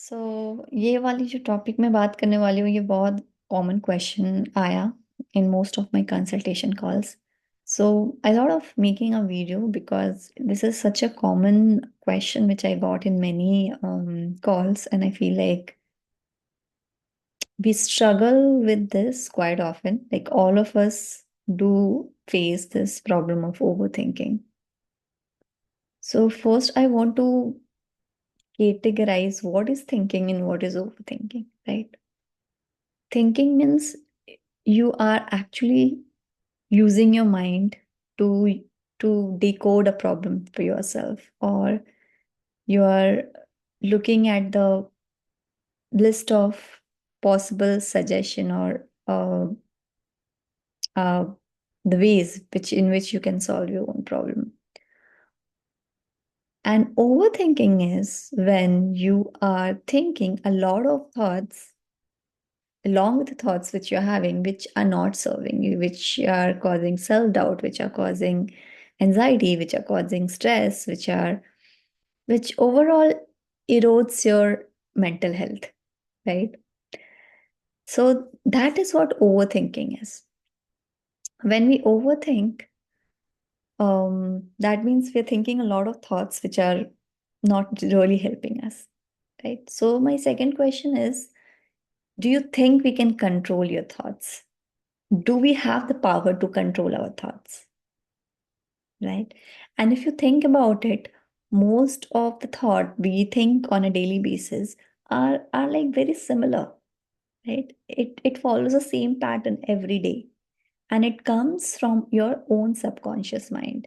सो ये वाली जो टॉपिक मैं बात करने वाली हूँ ये बहुत कॉमन क्वेश्चन आया in most of my consultation calls. So I thought of making a video because this is such a common question which I got in many calls, and I feel like we struggle with this quite often. Like all of us do face this problem of overthinking. So first, I want to categorize what is thinking and what is overthinking, right? Thinking means you are actually using your mind to decode a problem for yourself, or you are looking at the list of possible suggestion or uh, the ways which in which you can solve your own problem. And overthinking is when you are thinking a lot of thoughts along with the thoughts which you're having, which are not serving you, which are causing self doubt, which are causing anxiety, which are causing stress, which overall erodes your mental health, right? So that is what overthinking is. When we overthink, that means we're thinking a lot of thoughts which are not really helping us, right? So my second question is, do you think we can control your thoughts? Do we have the power to control our thoughts, right? And if you think about it, most of the thought we think on a daily basis are like very similar, right? It follows the same pattern every day, and it comes from your own subconscious mind,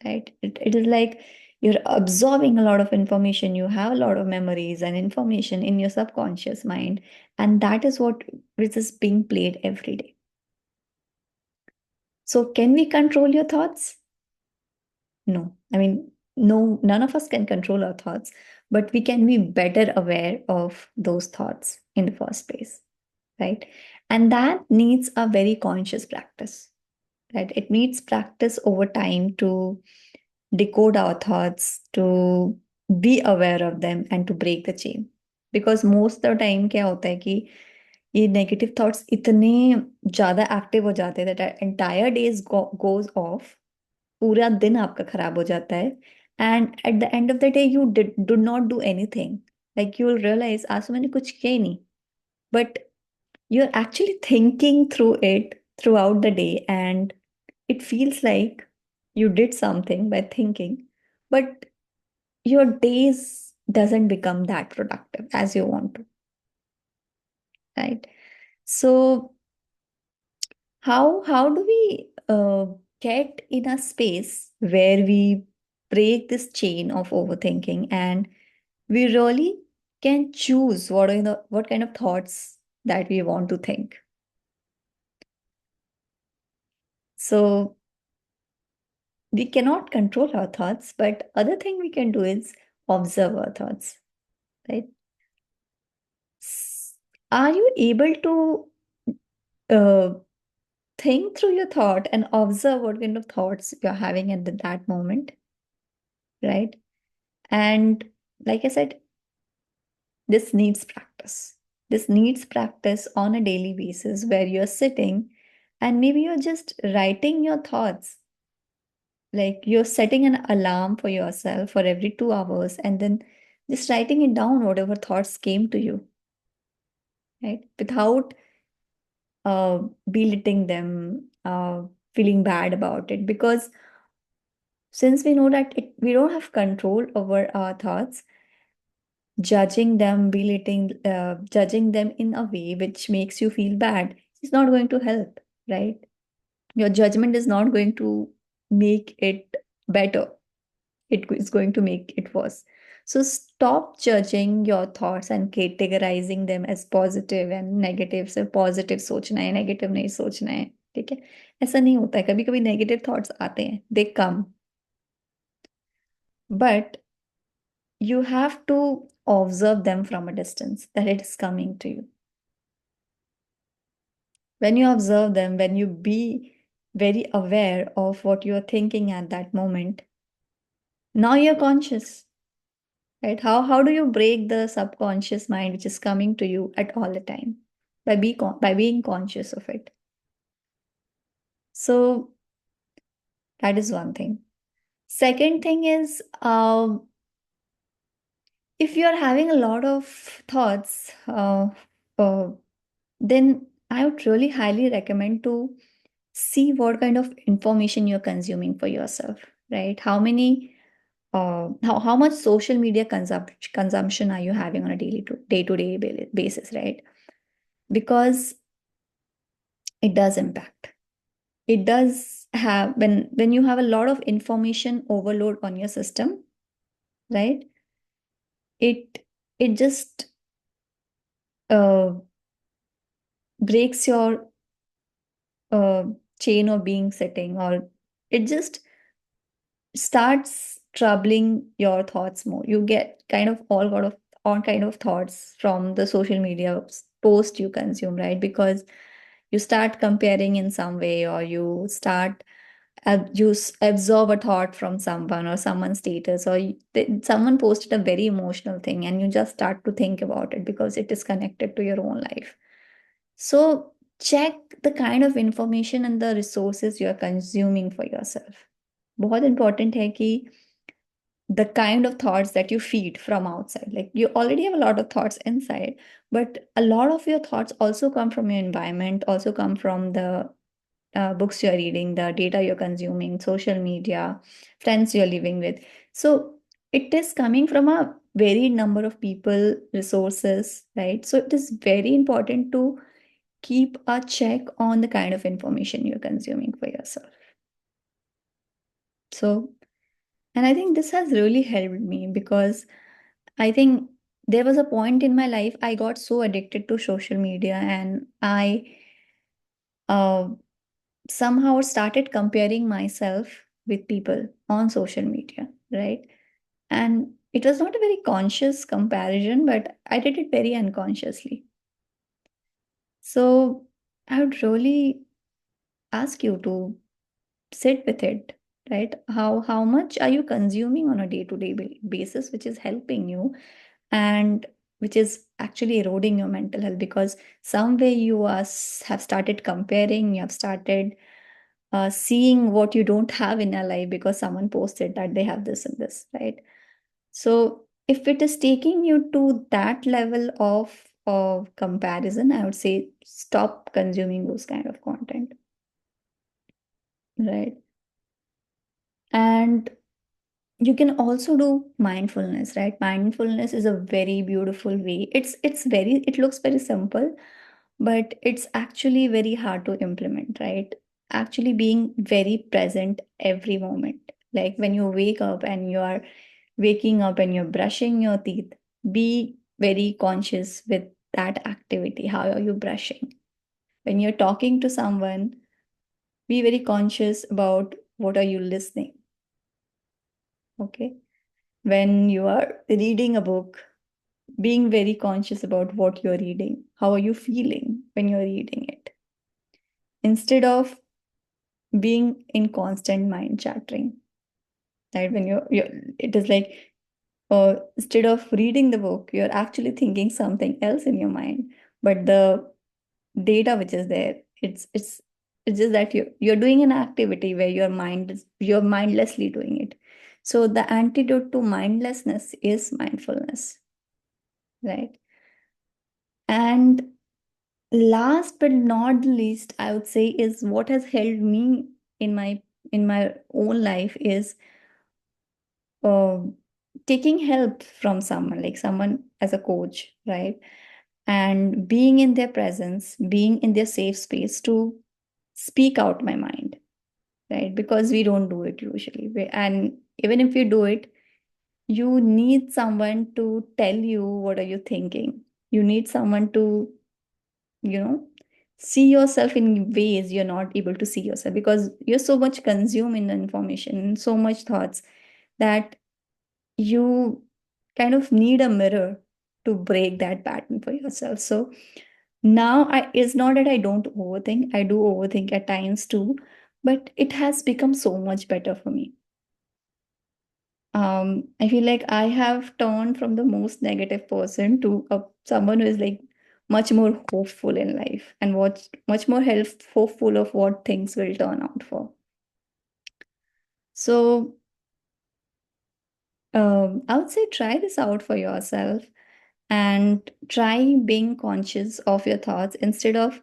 right? It is like you're absorbing a lot of information, you have a lot of memories and information in your subconscious mind, and that is what which is being played every day. So can we control your thoughts? No. I mean, no, none of us can control our thoughts, but we can be better aware of those thoughts in the first place, right? And that needs a very conscious practice, right? It needs practice over time to decode our thoughts, to be aware of them, and to break the chain. Because most of the time क्या होता है कि ये negative thoughts इतने ज्यादा active हो जाते हैं that entire days goes off, पूरा दिन आपका खराब हो जाता है, and at the end of the day you do not do anything, like you will realize आज तो मैंने कुछ किया ही नहीं, but you are actually thinking through it throughout the day, and it feels like you did something by thinking, but your days doesn't become that productive as you want to, right? So how do we get in a space where we break this chain of overthinking and we really can choose what kind of thoughts that we want to think? So we cannot control our thoughts, but other thing we can do is observe our thoughts, right? Are you able to uh, think through your thought and observe what kind of thoughts you're having at that moment, right? And like I said, this needs practice. This needs practice on a daily basis where you're sitting and maybe you're just writing your thoughts. Like you're setting an alarm for yourself for every 2 hours and then just writing it down, whatever thoughts came to you, right? Without belittling them, feeling bad about it. Because since we know that we don't have control over our thoughts, judging them in a way which makes you feel bad is not going to help, right? Your judgment is not going to make it better. It is going to make it worse. So stop judging your thoughts and categorizing them as positive and negative. So positive सोचना है, negative नहीं सोचना है, ठीक है? ऐसा नहीं होता है, कभी कभी नेगेटिव थॉट्स आते हैं, दे कम, but you have to observe them from a distance that it is coming to you. When you observe them, when you be very aware of what you're thinking at that moment, now you're conscious, right? How do you break the subconscious mind which is coming to you at all the time? By being conscious of it. So that is one thing. Second thing is, if you are having a lot of thoughts, uh, then I would really highly recommend to see what kind of information you're consuming for yourself, right? How much social media consumption are you having on a day-to-day basis, right? Because it does impact. It does have, when you have a lot of information overload on your system, right? It it just uh, breaks your uh, chain of being setting, or it just starts troubling your thoughts more. You get kind of all kind of thoughts from the social media post you consume, right? Because you start comparing in some way, or you start absorb a thought from someone or someone's status, or someone posted a very emotional thing and you just start to think about it because it is connected to your own life. So check the kind of information and the resources you are consuming for yourself. बहुत important है कि the kind of thoughts that you feed from outside. Like, you already have a lot of thoughts inside, but a lot of your thoughts also come from your environment, also come from the books you're reading, the data you're consuming, social media, friends you're living with. So it is coming from a varied number of people, resources, right? So it is very important to keep a check on the kind of information you're consuming for yourself. So, and I think this has really helped me, because I think there was a point in my life I got so addicted to social media, and I uh, somehow started comparing myself with people on social media, right? And it was not a very conscious comparison, but I did it very unconsciously. So I would really ask you to sit with it, right? How much are you consuming on a day-to-day basis, which is helping you and which is actually eroding your mental health? Because some way have started comparing, you have started seeing what you don't have in your life because someone posted that they have this and this, right? So if it is taking you to that level of comparison, I would say stop consuming those kind of content, right? And you can also do mindfulness, right? Mindfulness is a very beautiful way. It looks very simple, but it's actually very hard to implement, right? Actually being very present every moment. Like when you wake up and you are waking up and you're brushing your teeth, be very conscious with that activity. How are you brushing? When you're talking to someone, be very conscious about what are you listening, okay? When you are reading a book, being very conscious about what you're reading. How are you feeling when you're reading it? Instead of being in constant mind chattering, right? When it is like, instead of reading the book, you're actually thinking something else in your mind. But the data which is there, it's just that you're doing an activity where you're mindlessly doing it. So the antidote to mindlessness is mindfulness, right? And last but not the least, I would say, is what has helped me in my own life is uh, taking help from someone, like someone as a coach, right? And being in their presence, being in their safe space to speak out my mind, right? Because we don't do it usually. And even if you do it, you need someone to tell you what are you thinking. You need someone to, you know, see yourself in ways you're not able to see yourself, because you're so much consumed in the information, so much thoughts, that you kind of need a mirror to break that pattern for yourself. So now it's not that I don't overthink. I do overthink at times too, but it has become so much better for me. I feel like I have turned from the most negative person to someone who is like much more hopeful in life and much more hopeful of what things will turn out for. So I would say try this out for yourself and try being conscious of your thoughts instead of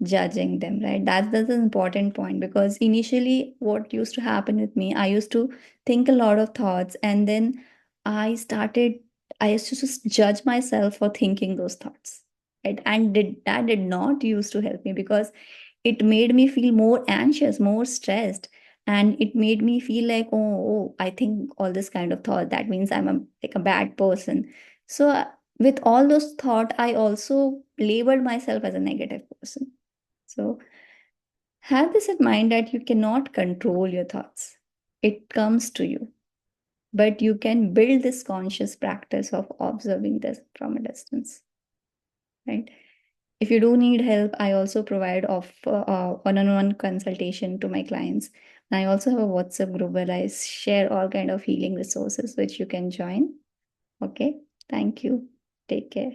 judging them, right? That's an important point because initially what used to happen with me, I used to think a lot of thoughts and then I started, I used to just judge myself for thinking those thoughts, right? And that did not used to help me because it made me feel more anxious, more stressed, and it made me feel like, oh, I think all this kind of thought. That means I'm like a bad person. So with all those thought, I also labeled myself as a negative person. So have this in mind that you cannot control your thoughts. It comes to you, but you can build this conscious practice of observing this from a distance, right? If you do need help, I also provide one-on-one consultation to my clients. And I also have a WhatsApp group where I share all kind of healing resources which you can join. Okay. Thank you. Take care.